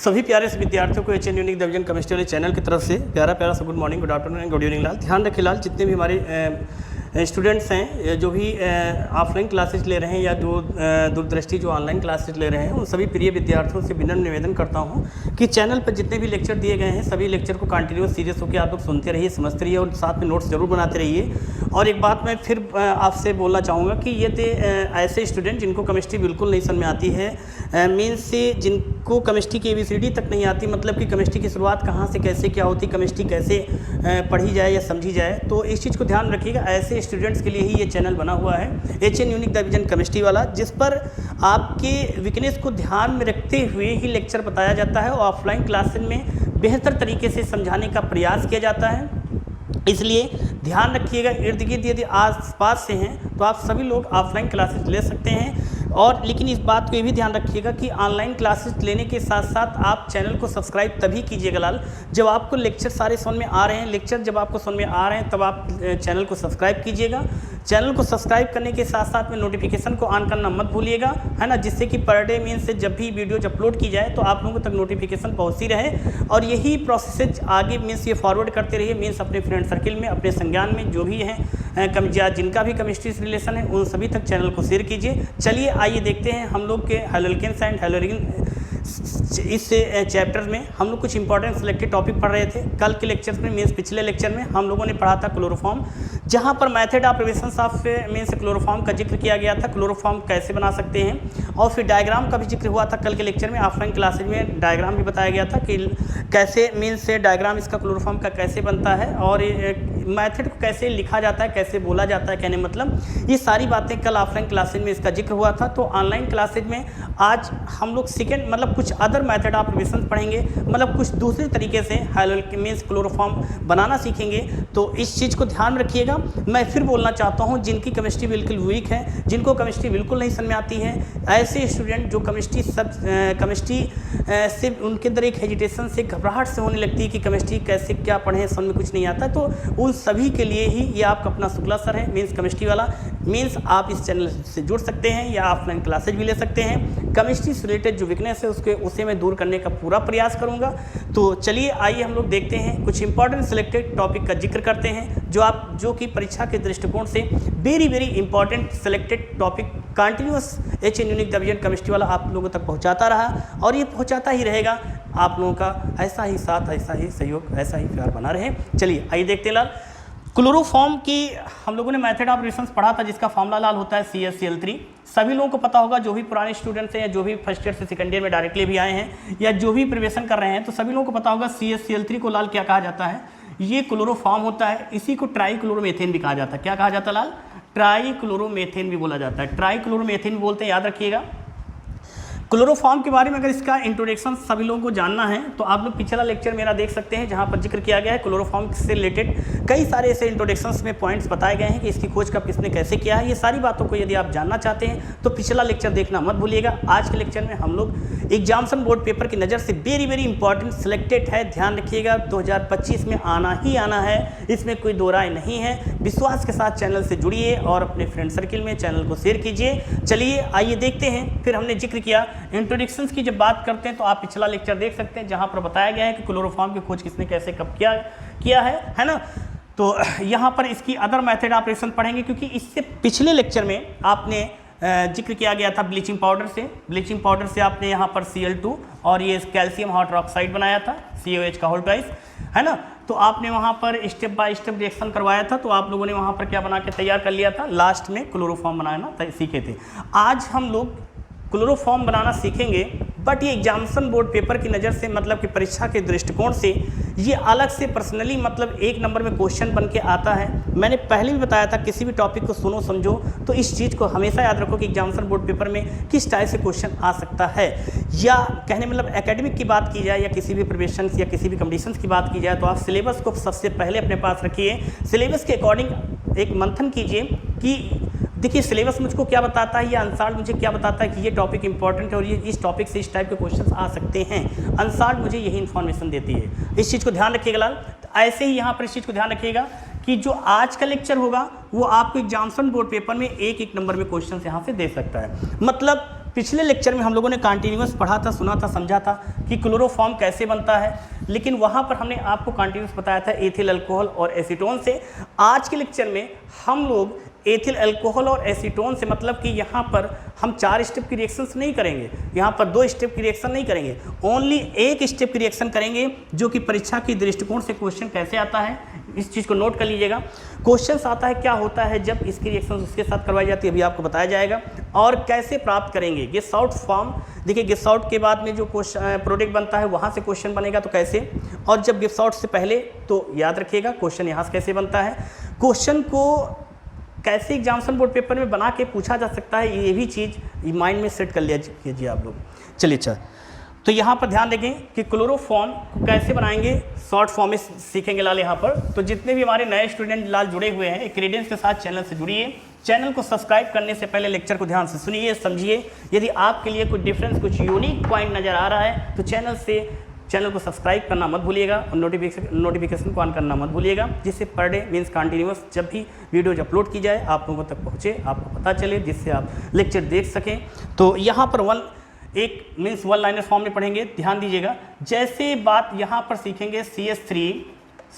सभी प्यारे से विद्यार्थियों को एचएन यूनिक डिवीजन केमिस्ट्री वाले चैनल की तरफ से प्यारा प्यारा सा good morning, good afternoon and good evening लाल। ध्यान रखें लाल, जितने भी हमारे स्टूडेंट्स हैं जो भी ऑफलाइन क्लासेज ले रहे हैं या जो दूरदृष्टि जो ऑनलाइन क्लासेज ले रहे हैं, उन सभी प्रिय विद्यार्थियों से विनम्र निवेदन करता हूं कि चैनल पर जितने भी लेक्चर दिए गए हैं सभी लेक्चर को कंटिन्यूस सीरियस होकर आप लोग सुनते रहिए, समझते रहिए और साथ में नोट्स जरूर बनाते रहिए। और एक बात मैं फिर आपसे बोलना चाहूँगा कि ये थे ऐसे स्टूडेंट जिनको केमिस्ट्री बिल्कुल नहीं समझ में आती है, मीन्स से जिनको केमिस्ट्री की ABCD तक नहीं आती, मतलब कि केमिस्ट्री की शुरुआत कहाँ से कैसे क्या होती, केमिस्ट्री कैसे पढ़ी जाए या समझी जाए। तो इस चीज़ को ध्यान रखिएगा, ऐसे स्टूडेंट्स के लिए ही ये चैनल बना हुआ है एचएन यूनिक डिवीजन केमिस्ट्री वाला, जिस पर आपके वीकनेस को ध्यान में रखते हुए ही लेक्चर बताया जाता है और ऑफलाइन क्लासेस में बेहतर तरीके से समझाने का प्रयास किया जाता है। इसलिए ध्यान रखिएगा, इर्द गिर्द यदि आस पास से हैं तो आप सभी लोग ऑफलाइन क्लासेस ले सकते हैं। और लेकिन इस बात को ये भी ध्यान रखिएगा कि ऑनलाइन क्लासेस लेने के साथ साथ आप चैनल को सब्सक्राइब तभी कीजिएगा लाल जब आपको लेक्चर सारे समझ में आ रहे हैं। लेक्चर जब आपको समझ में आ रहे हैं तब आप चैनल को सब्सक्राइब कीजिएगा। चैनल को सब्सक्राइब करने के साथ साथ में नोटिफिकेशन को ऑन करना मत भूलिएगा, है ना, जिससे कि पर डे मीन्स से जब भी वीडियो अपलोड की जाए तो आप लोगों तक नोटिफिकेशन पहुँचती रहे। और यही प्रोसेस आगे मीन्स ये फॉरवर्ड करते रहिए, मीन्स अपने फ्रेंड सर्किल में, अपने संज्ञान में जो भी हैं जिनका भी केमिस्ट्री से रिलेशन है उन सभी तक चैनल को शेयर कीजिए। चलिए आइए देखते हैं हम लोग के हैलोल्केन्स एंड हैलोजन इस चैप्टर में हम लोग कुछ इंपॉर्टेंट सिलेक्टेड टॉपिक पढ़ रहे थे। कल के लेक्चर्स में मीन्स पिछले लेक्चर में हम लोगों ने पढ़ा था क्लोरोफॉर्म, जहां पर method of preparation of means chloroform का जिक्र किया गया था, क्लोरोफॉर्म कैसे बना सकते हैं। और फिर डायग्राम का भी जिक्र हुआ था कल के लेक्चर में। ऑफलाइन क्लासेज में डायग्राम भी बताया गया था कि कैसे मीन्स से डायग्राम इसका क्लोरोफॉर्म का कैसे बनता है और मेथड को कैसे लिखा जाता है, कैसे बोला जाता है, कहने मतलब ये सारी बातें कल ऑफलाइन क्लासेज में इसका जिक्र हुआ था। तो ऑनलाइन क्लासेज में आज हम लोग सेकेंड मतलब कुछ अदर मेथड ऑफ प्रिपरेशन पढ़ेंगे, मतलब कुछ दूसरे तरीके से मीन्स क्लोरोफॉर्म बनाना सीखेंगे। तो इस चीज़ को ध्यान रखिएगा। मैं फिर बोलना चाहता हूँ, जिनकी केमिस्ट्री बिल्कुल वीक है, जिनको केमिस्ट्री बिल्कुल नहीं समझ में आती है, ऐसे स्टूडेंट जो केमिस्ट्री से उनके अंदर एक हेजिटेशन से घबराहट से होने लगती है कि केमिस्ट्री कैसे क्या पढ़ें, समझ में कुछ नहीं आता, तो उन सभी के लिए ही ये आपका अपना शुक्ला सर है मीन्स केमिस्ट्री वाला। मीन्स आप इस चैनल से जुड़ सकते हैं या ऑफलाइन क्लासेज भी ले सकते हैं। केमिस्ट्री से रिलेटेड जो वीकनेस है उसे मैं दूर करने का पूरा प्रयास करूंगा। तो चलिए आइए हम लोग देखते हैं, कुछ इंपॉर्टेंट सिलेक्टेड टॉपिक का जिक्र करते हैं जो कि परीक्षा के दृष्टिकोण से very very important selected topic continuous H N unique division chemistry वाला आप लोगों तक पहुंचाता रहा और ये पहुंचाता ही रहेगा। आप लोगों का ऐसा ही साथ, ऐसा ही सहयोग, ऐसा ही प्यार बना रहे। चलिए आइए देखते हैं लाल, क्लोरोफॉर्म की हम लोगों ने मेथड ऑफ रिएक्शंस पढ़ा था, जिसका फॉर्मूला लाल होता है CaCl3। सभी लोगों को पता होगा, जो भी पुराने स्टूडेंट्स हैं या जो भी फर्स्ट ईयर से सेकंड ईयर में डायरेक्टली भी आए हैं या जो भी प्रिपरेशन कर रहे हैं, तो सभी लोगों को पता होगा CaCl3 को लाल क्या कहा जाता है। ये क्लोरोफॉर्म होता है, इसी को ट्राईक्लोरोमेथेन भी कहा जाता है। क्या कहा जाता है लाल? ट्राईक्लोरोमेथेन भी बोला जाता है, ट्राईक्लोरोमेथेन बोलते हैं, याद रखिएगा। क्लोरोफॉर्म के बारे में अगर इसका इंट्रोडक्शन सभी लोगों को जानना है तो आप लोग पिछला लेक्चर मेरा देख सकते हैं, जहां पर जिक्र किया गया है क्लोरोफॉर्म से रिलेटेड कई सारे ऐसे इंट्रोडक्शंस में पॉइंट्स बताए गए हैं कि इसकी खोज कब किसने कैसे किया है। ये सारी बातों को यदि आप जानना चाहते हैं तो पिछला लेक्चर देखना मत भूलिएगा। आज के लेक्चर में हम लोग एग्जामिनेशन बोर्ड पेपर की नज़र से वेरी वेरी इंपॉर्टेंट सिलेक्टेड है, ध्यान रखिएगा। 2025 में आना ही आना है, इसमें कोई दो राय नहीं है। विश्वास के साथ चैनल से जुड़िए और अपने फ्रेंड सर्किल में चैनल को शेयर कीजिए। चलिए आइए देखते हैं। फिर हमने जिक्र किया इंट्रोडक्शंस की, जब बात करते हैं तो आप पिछला लेक्चर देख सकते हैं, जहां पर बताया गया है कि क्लोरोफॉर्म की खोज किसने कैसे कब किया है ना। तो यहाँ पर इसकी अदर मेथड ऑफ रिएक्शन पढ़ेंगे, क्योंकि इससे पिछले लेक्चर में आपने जिक्र किया गया था ब्लीचिंग पाउडर से आपने यहाँ पर Cl2 और ये कैल्शियम हाइड्रोक्साइड बनाया था, COH का होल ट्वाइस, है ना। तो आपने वहाँ पर स्टेप बाय स्टेप रिएक्शन करवाया था, तो आप लोगों ने वहाँ पर क्या बना के तैयार कर लिया था, लास्ट में क्लोरोफॉर्म बनाना सीखे थे। आज हम लोग क्लोरोफॉर्म बनाना सीखेंगे, बट ये एग्जामिनेशन बोर्ड पेपर की नज़र से, मतलब कि परीक्षा के दृष्टिकोण से ये अलग से पर्सनली मतलब 1 नंबर में क्वेश्चन बन के आता है। मैंने पहले भी बताया था, किसी भी टॉपिक को सुनो समझो तो इस चीज़ को हमेशा याद रखो कि एग्जामिनेशन बोर्ड पेपर में किस टाइप से क्वेश्चन आ सकता है। या कहने मतलब एकेडमिक की बात की जाए या किसी भी प्रिपरेशन या किसी भी कंपटीशन की बात की जाए तो आप सिलेबस को सबसे पहले अपने पास रखिए। सिलेबस के अकॉर्डिंग एक मंथन कीजिए कि देखिए सिलेबस मुझको क्या बताता है या अंसार्ड मुझे क्या बताता है कि ये टॉपिक इंपॉर्टेंट है और ये इस टॉपिक से इस टाइप के क्वेश्चंस आ सकते हैं। अंसार्ड मुझे यही इन्फॉर्मेशन देती है, इस चीज़ को ध्यान रखिएगा लाल। तो ऐसे ही यहाँ पर इस चीज़ को ध्यान रखिएगा कि जो आज का लेक्चर होगा वो आपको एग्जामिनेशन बोर्ड पेपर में 1-1 नंबर में क्वेश्चन यहाँ से दे सकता है। मतलब पिछले लेक्चर में हम लोगों ने कॉन्टिन्यूस पढ़ा था, सुना था, समझा था कि क्लोरोफॉर्म कैसे बनता है, लेकिन वहाँ पर हमने आपको कॉन्टिन्यूस बताया था एथिल अल्कोहल और एसीटोन से। आज के लेक्चर में हम लोग एथिल अल्कोहल और एसीटोन से, मतलब कि यहाँ पर हम 4 स्टेप की रिएक्शंस नहीं करेंगे, यहाँ पर 2 स्टेप की रिएक्शन नहीं करेंगे, ओनली 1 स्टेप की रिएक्शन करेंगे, जो कि परीक्षा की दृष्टिकोण से क्वेश्चन कैसे आता है इस चीज़ को नोट कर लीजिएगा। क्वेश्चन आता है क्या होता है जब इसकी रिएक्शन उसके साथ करवाई जाती है, अभी आपको बताया जाएगा, और कैसे प्राप्त करेंगे गेसाउट फॉर्म। देखिए गेसाउट के बाद में जो क्वेश्चन प्रोडक्ट बनता है वहाँ से क्वेश्चन बनेगा तो कैसे, और जब गेसाउट से पहले तो याद रखिएगा क्वेश्चन यहाँ से कैसे बनता है, क्वेश्चन को कैसे एग्जामिनेशन बोर्ड पेपर में बना के पूछा जा सकता है, ये भी चीज़ माइंड में सेट कर लिया कीजिए आप लोग। चलिए अच्छा, तो यहाँ पर ध्यान देंगे कि क्लोरोफॉर्म को कैसे बनाएंगे, शॉर्ट फॉर्म में सीखेंगे लाल यहाँ पर। तो जितने भी हमारे नए स्टूडेंट लाल जुड़े हुए हैं क्रेडेंस के साथ चैनल से जुड़िए, चैनल को सब्सक्राइब करने से पहले लेक्चर को ध्यान से सुनिए, समझिए। यदि आपके लिए कुछ डिफरेंस, कुछ यूनिक पॉइंट नज़र आ रहा है तो चैनल को सब्सक्राइब करना मत भूलिएगा और नोटिफिकेशन को ऑन करना मत भूलिएगा, जिससे पर डे मीन्स कंटिन्यूअस जब भी वीडियोज अपलोड की जाए आप लोगों तक पहुँचे, आपको पता चले, जिससे आप लेक्चर देख सकें। तो यहाँ पर वन लाइनर फॉर्म में पढ़ेंगे, ध्यान दीजिएगा। जैसे बात यहाँ पर सीखेंगे CH3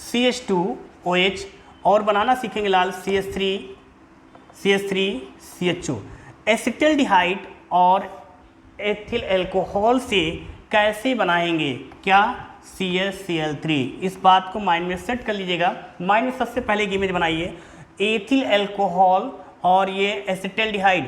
CH2OH और बनाना सीखेंगे लाल CH3 CHO। एसिटल्डिहाइड और एथिल अल्कोहल से कैसे बनाएंगे क्या, CaCl3। इस बात को माइंड में सेट कर लीजिएगा। माइंड में सबसे पहले एक इमेज बनाइए, एथिल अल्कोहल और ये एसिटल्डिहाइड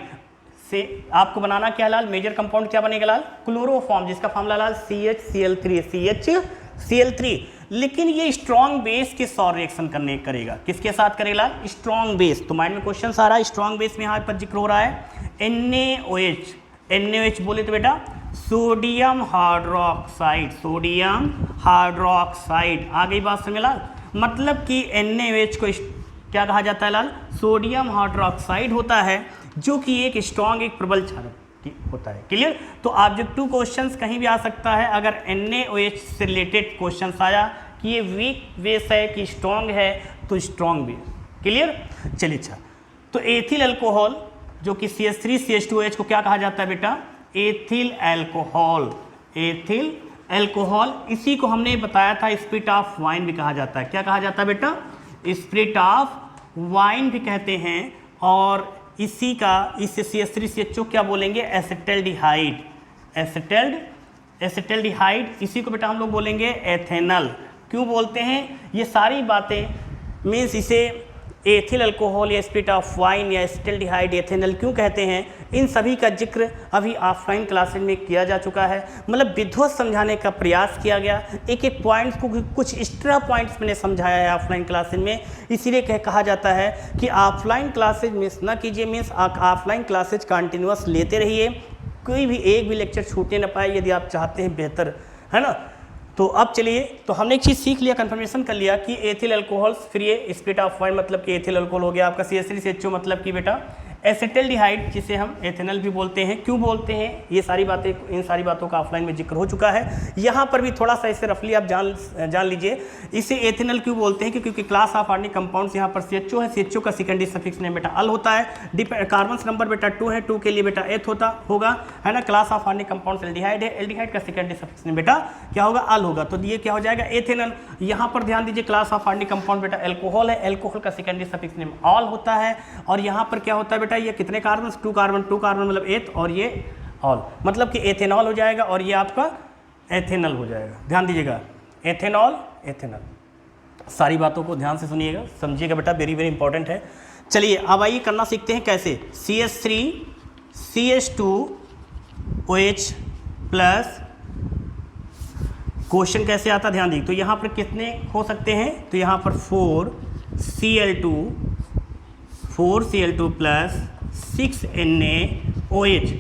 से आपको बनाना क्या लाल, मेजर कंपाउंड क्या बनेगा लाल, क्लोरोफॉर्म, जिसका फॉर्मूला लाल CHCl3। लेकिन ये स्ट्रॉन्ग बेस के साथ रिएक्शन करेगा, किसके साथ करेगा लाल, स्ट्रॉन्ग बेस। तो माइंड में क्वेश्चन आ रहा है, स्ट्रॉन्ग बेस में यहाँ पर जिक्र हो रहा है NaOH बोले तो बेटा सोडियम हाइड्रोक्साइड। आ गई बात समझ लाल, मतलब कि NaOH को क्या कहा जाता है लाल, सोडियम हाइड्रोक्साइड होता है, जो कि एक स्ट्रॉन्ग, एक प्रबल क्षारक होता है। क्लियर। तो ऑब्जेक्टिव क्वेश्चंस कहीं भी आ सकता है, अगर NaOH से रिलेटेड क्वेश्चंस आया कि ये वीक बेस है कि स्ट्रॉन्ग है, तो स्ट्रॉन्ग बेस। क्लियर। चलिए अच्छा, तो एथिल अल्कोहल जो कि CH3 CH2OH को क्या कहा जाता है बेटा, एथिल अल्कोहल। इसी को हमने बताया था स्पिरिट ऑफ वाइन भी कहा जाता है। क्या कहा जाता है बेटा, स्पिरिट ऑफ वाइन भी कहते हैं। और इसी CH3 CHO क्या बोलेंगे, एसिटल्डिहाइड। इसी को बेटा हम लोग बोलेंगे एथेनल। क्यों बोलते हैं ये सारी बातें, मीन्स इसे एथिल अल्कोहल या स्पिरिट ऑफ वाइन या एसिटल्डिहाइड, एथेनल क्यों कहते हैं, इन सभी का जिक्र अभी ऑफलाइन क्लासेज में किया जा चुका है। मतलब विधिवत समझाने का प्रयास किया गया, एक एक पॉइंट्स को कुछ एक्स्ट्रा पॉइंट्स मैंने समझाया है ऑफलाइन क्लासेज में। इसीलिए कहा जाता है कि ऑफलाइन क्लासेज मिस ना कीजिए, मीन्स ऑफलाइन क्लासेज कंटिन्यूअस लेते रहिए, कोई भी एक भी लेक्चर छूटने ना पाए, यदि आप चाहते हैं बेहतर, है ना। तो अब चलिए, तो हमने एक चीज़ सीख लिया, कंफर्मेशन कर लिया कि एथिल अल्कोहल्स, फिर ये स्पिरिट ऑफ वाइन मतलब कि एथिल अल्कोहल हो गया आपका, CH3 CHO मतलब कि बेटा एसिटल्डिहाइड, जिसे हम एथेनल भी बोलते हैं। क्यों बोलते हैं ये सारी बातें, इन सारी बातों का ऑफलाइन में जिक्र हो चुका है। यहाँ पर भी थोड़ा सा इसे रफली आप जान लीजिए, इसे एथेनल क्यों बोलते हैं, क्योंकि क्लास ऑफ ऑर्गेनिक कंपाउंड्स यहाँ पर CHO है, CHO का सेकेंडरी सफिक्स नेम बेटा अल होता है, कार्बन नंबर बेटा 2 है, 2 के लिए बेटा एथ होगा, है ना। Class of organic compounds aldehyde है, एल्डिहाइड का सेकेंडरी सफिक्स नेम बेटा क्या होगा, अल होगा। तो ये क्या हो जाएगा, एथेनल। यहाँ पर ध्यान दीजिए, क्लास ऑफ ऑर्गेनिक कंपाउंड बेटा एल्कोहल है, एल्कोहल का सेकेंडरी सफिक्स नेम ऑल होता है। और यहाँ पर क्या होता है बेटा, ये कितने कार्बन, 2 कार्बन मतलब एथ, और ये ऑल मतलब कि एथेनॉल हो जाएगा, और ये आपका एथेनल हो जाएगा। ध्यान दीजिएगा, एथेनॉल एथेनल। सारी बातों को ध्यान से सुनिएगा, समझिएगा बेटा, वेरी वेरी इंपॉर्टेंट है। चलिए अब आइए करना सीखते हैं कैसे, CH3 CH2OH प्लस क्वेश्चन कैसे आता, ध्यान दीजिए। तो यहाँ पर कितने हो सकते हैं, तो यहाँ पर 4Cl2 plus 6NaOH।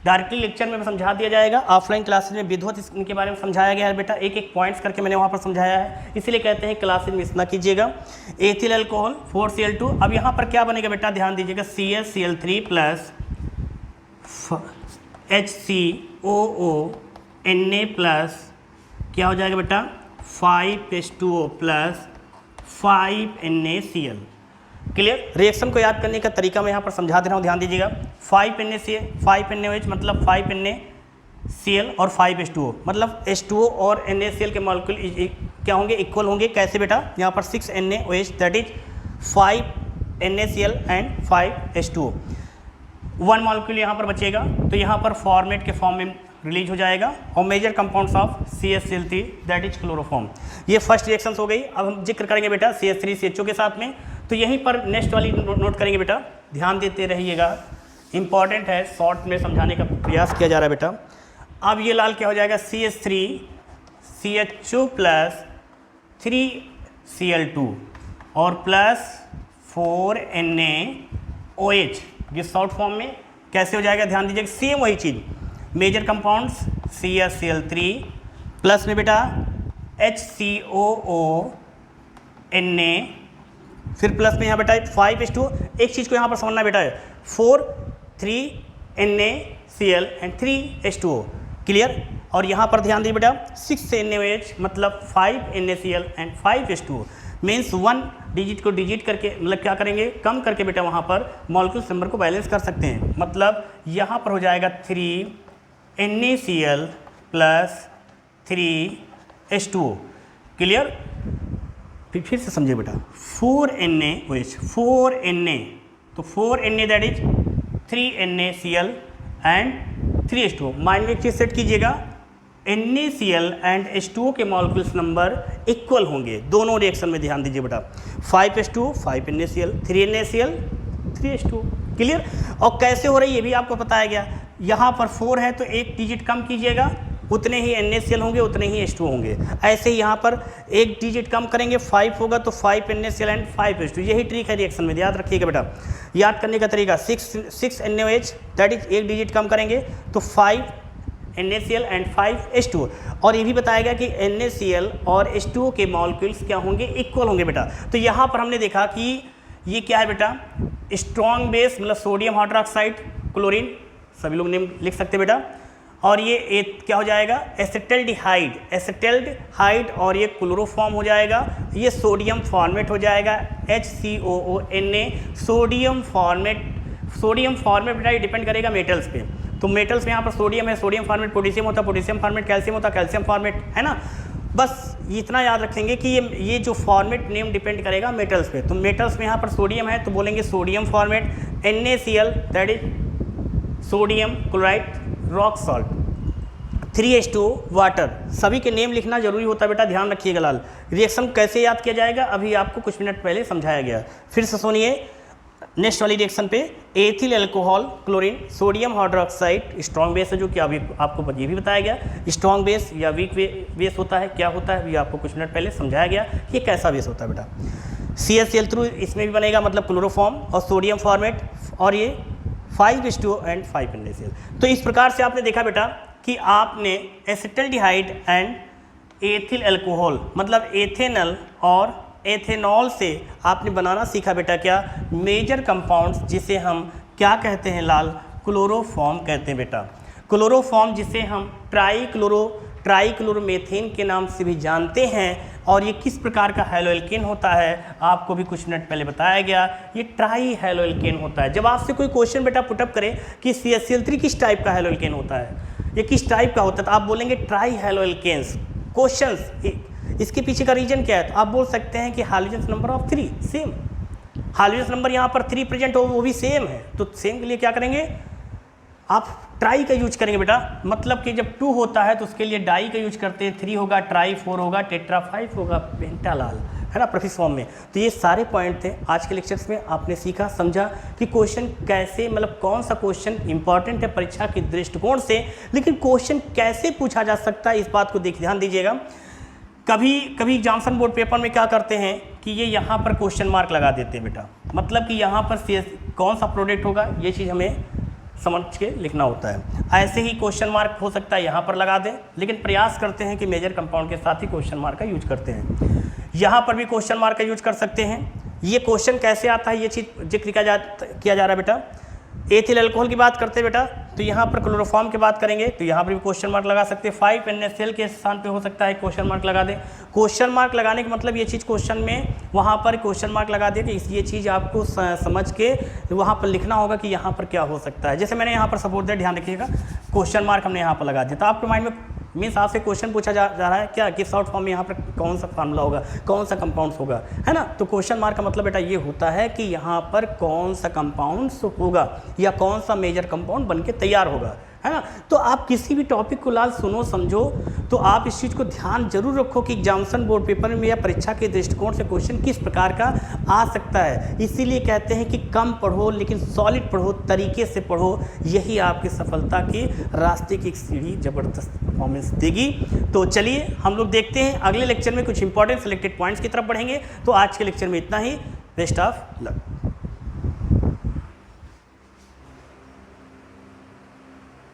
Directly lecture में समझा दिया जाएगा, ऑफलाइन क्लासेज में विधिवत इनके बारे में समझाया गया है बेटा, एक एक पॉइंट्स करके मैंने वहाँ पर समझाया है, इसीलिए कहते हैं क्लासेज मिस ना कीजिएगा। एथिल अल्कोहल 4Cl2, अब यहाँ पर क्या बनेगा बेटा, ध्यान दीजिएगा, CaCl3 प्लस HCOO Na क्या हो जाएगा बेटा 5H2O plus 5NaCl। Clear. Reaction को याद करने का तरीका मैं यहाँ पर समझा दे रहा हूँ, ध्यान दीजिएगा। 5NaCl मतलब 5NaCl और 5H2O, मतलब H2O और NaCl के मॉलिक्यूल क्या होंगे, इक्वल होंगे। कैसे बेटा, यहाँ पर 6NaOH that is 5NaCl and 5H2O, 1 molecule यहाँ पर बचेगा, तो यहाँ पर फॉर्मेट के फॉर्म में रिलीज हो जाएगा। और major compounds of CH3 that is chloroform. ये फर्स्ट रिएक्शंस हो गई। अब हम जिक्र करेंगे बेटा CH3CHO के साथ में, तो यहीं पर नेक्स्ट वाली नोट करेंगे बेटा, ध्यान देते रहिएगा, इंपॉर्टेंट है, शॉर्ट में समझाने का प्रयास किया जा रहा है बेटा। अब ये लाल क्या हो जाएगा, CH3CHO प्लस 3Cl2 और प्लस 4NaOH, ये शॉर्ट फॉर्म में कैसे हो जाएगा, ध्यान दीजिएगा। सेम वही चीज़, मेजर कंपाउंड्स CaCl3 प्लस में बेटा HCOO Na, फिर प्लस में यहाँ बेटा 5H2O। एक चीज़ को यहाँ पर समझना बेटा है, 4 3NaCl एंड 3H2O, क्लियर। और यहाँ पर ध्यान दीजिए बेटा 6NaOH मतलब 5NaCl and 5H2O, means 1 digit को डिजिट करके, मतलब क्या करेंगे, कम करके बेटा वहाँ पर मॉलिक्यूल नंबर को बैलेंस कर सकते हैं। मतलब यहाँ पर हो जाएगा 3NaCl प्लस 3H2O, क्लियर। फिर से समझिए बेटा, 4NaOH 4Na, तो 4Na that is 3NaCl and 3H2O। Mind में एक चीज़ सेट कीजिएगा, NaCl एंड H2O के मॉलिक्यूल्स नंबर इक्वल होंगे दोनों रिएक्शन में, ध्यान दीजिए बेटा। 5H2O 5NaCl, 3NaCl 3H2O, clear. और कैसे हो रही है ये भी आपको बताया गया। यहाँ पर 4 है तो एक डिजिट कम कीजिएगा, उतने ही NaCl होंगे, उतने ही H2O होंगे। ऐसे ही यहाँ पर एक डिजिट कम करेंगे, 5 होगा तो 5NaCl एंड 5H2O। यही ट्रिक है रिएक्शन में, याद रखिएगा बेटा। याद करने का तरीका 6NaOH दैट इज एक डिजिट कम करेंगे तो 5NaCl एंड 5H2O। और ये भी बताया गया कि NaCl और H2O के मॉलिक्यूल्स क्या होंगे, इक्वल होंगे बेटा। तो यहाँ पर हमने देखा कि ये क्या है बेटा, स्ट्रॉन्ग बेस मतलब सोडियम हाइड्रोक्साइड क्लोरीन, सभी लोग नेम लिख सकते बेटा। और ये क्या हो जाएगा, एसिटल्डिहाइड और ये क्लोरोफॉर्म हो जाएगा, ये सोडियम फॉर्मेट हो जाएगा HCOONa। सोडियम फॉर्मेट बेटा ये डिपेंड करेगा मेटल्स पे, तो मेटल्स में यहाँ पर सोडियम है, सोडियम फॉर्मेट पोटेशियम होता है, पोटेशियम फॉर्मेट कैल्शियम होता है, कैल्शियम फॉर्मेट, है ना। बस इतना याद रखेंगे कि ये जो फॉर्मेट नेम डिपेंड करेगा मेटल्स पे। तो मेटल्स में यहाँ पर सोडियम है तो बोलेंगे sodium format, NaCl that is sodium chloride rock salt, 3H2O water. सभी के नेम लिखना जरूरी होता है बेटा, ध्यान रखिएगा लाल। रिएक्शन कैसे याद किया जाएगा अभी आपको कुछ मिनट पहले समझाया गया। फिर से सुनिए नेक्स्ट वाली रिएक्शन पे, ethyl alcohol chlorine, sodium hydroxide, strong base है जो कि अभी आपको ये भी बताया गया। स्ट्रॉन्ग बेस या वीक बेस होता है, क्या होता है, ये आपको कुछ मिनट पहले समझाया गया कि कैसा बेस होता है बेटा। CaCl3 इसमें भी बनेगा मतलब क्लोरोफॉर्म और सोडियम फॉर्मेट, और ये 5H2O एंड 5NaCl। तो इस प्रकार से आपने देखा बेटा कि आपने एसिटल्डिहाइड एंड एथिल अल्कोहल मतलब एथेनल और एथेनॉल से आपने बनाना सीखा बेटा क्या, मेजर कंपाउंड्स, जिसे हम क्या कहते हैं लाल, क्लोरोफॉर्म कहते हैं बेटा। क्लोरोफॉर्म जिसे हम ट्राइक्लोरोमेथेन के नाम से भी जानते हैं। और ये किस प्रकार का हैलोएल्केन होता है आपको भी कुछ मिनट पहले बताया गया, ये ट्राई हैलोएल्केन होता है। जब आपसे कोई क्वेश्चन बेटा पुटअप करे कि CaCl3 किस टाइप का हैलोएल्केन होता है, ये किस टाइप का होता है, तो आप बोलेंगे ट्राई हैलोएल्केन्स। क्वेश्चंस इसके पीछे का रीजन क्या है, तो आप बोल सकते हैं कि hydrogen number of 3 same, hydrogen number यहाँ पर 3 प्रेजेंट हो वो भी सेम है, तो सेम के लिए क्या करेंगे आप ट्राई का यूज करेंगे बेटा। मतलब कि जब 2 होता है तो उसके लिए डाई का यूज करते हैं, 3 होगा ट्राई, 4 होगा टेट्रा, 5 होगा पेंटालाल, है ना, प्रीफिक्स फॉर्म में। तो ये सारे पॉइंट थे आज के लेक्चर्स में, आपने सीखा समझा कि क्वेश्चन कैसे, मतलब कौन सा क्वेश्चन इंपॉर्टेंट है परीक्षा के दृष्टिकोण से, लेकिन क्वेश्चन कैसे पूछा जा सकता है इस बात को ध्यान दीजिएगा। कभी कभी एग्जामिनेशन बोर्ड पेपर में क्या करते हैं कि ये यहाँ पर क्वेश्चन मार्क लगा देते हैं बेटा, मतलब कि यहाँ पर कौन सा प्रोडक्ट होगा ये चीज़ हमें समझ के लिखना होता है। ऐसे ही क्वेश्चन मार्क हो सकता है यहाँ पर लगा दें, लेकिन प्रयास करते हैं कि मेजर कंपाउंड के साथ ही क्वेश्चन मार्क का यूज करते हैं। यहाँ पर भी क्वेश्चन मार्क का यूज कर सकते हैं। ये क्वेश्चन कैसे आता है ये चीज़ जिक्र किया जा रहा है बेटा। एथिल अल्कोहल की बात करते हैं बेटा, तो यहाँ पर क्लोरोफॉर्म की बात करेंगे तो यहाँ पर भी क्वेश्चन मार्क लगा सकते हैं। 5NaCl के स्थान पे हो सकता है क्वेश्चन मार्क लगा दें। क्वेश्चन मार्क लगाने का मतलब ये चीज़ क्वेश्चन में वहाँ पर क्वेश्चन मार्क लगा दें कि ये चीज़ आपको समझ के वहाँ पर लिखना होगा कि यहाँ पर क्या हो सकता है। जैसे मैंने यहाँ पर सपोर्ट दिया, ध्यान रखिएगा, क्वेश्चन मार्क हमने यहाँ पर लगा दिया, तो आपके माइंड में मीन्स आपसे क्वेश्चन पूछा जा रहा है क्या कि शॉर्ट फॉर्म में यहाँ पर कौन सा फार्मूला होगा, कौन सा कंपाउंड्स होगा, है ना। तो क्वेश्चन मार्क का मतलब बेटा ये होता है कि यहाँ पर कौन सा कंपाउंड्स होगा या कौन सा मेजर कंपाउंड बन के तैयार होगा, है ना। तो आप किसी भी टॉपिक को लाल सुनो समझो तो आप इस चीज़ को ध्यान जरूर रखो कि एग्जामिनेशन बोर्ड पेपर में या परीक्षा के दृष्टिकोण से क्वेश्चन किस प्रकार का आ सकता है। इसीलिए कहते हैं कि कम पढ़ो लेकिन सॉलिड पढ़ो, तरीके से पढ़ो, यही आपकी सफलता के रास्ते की एक सीढ़ी ज़बरदस्त परफॉर्मेंस देगी। तो चलिए हम लोग देखते हैं अगले लेक्चर में कुछ इंपॉर्टेंट सिलेक्टेड पॉइंट्स की तरफ बढ़ेंगे। तो आज के लेक्चर में इतना ही। Best of luck.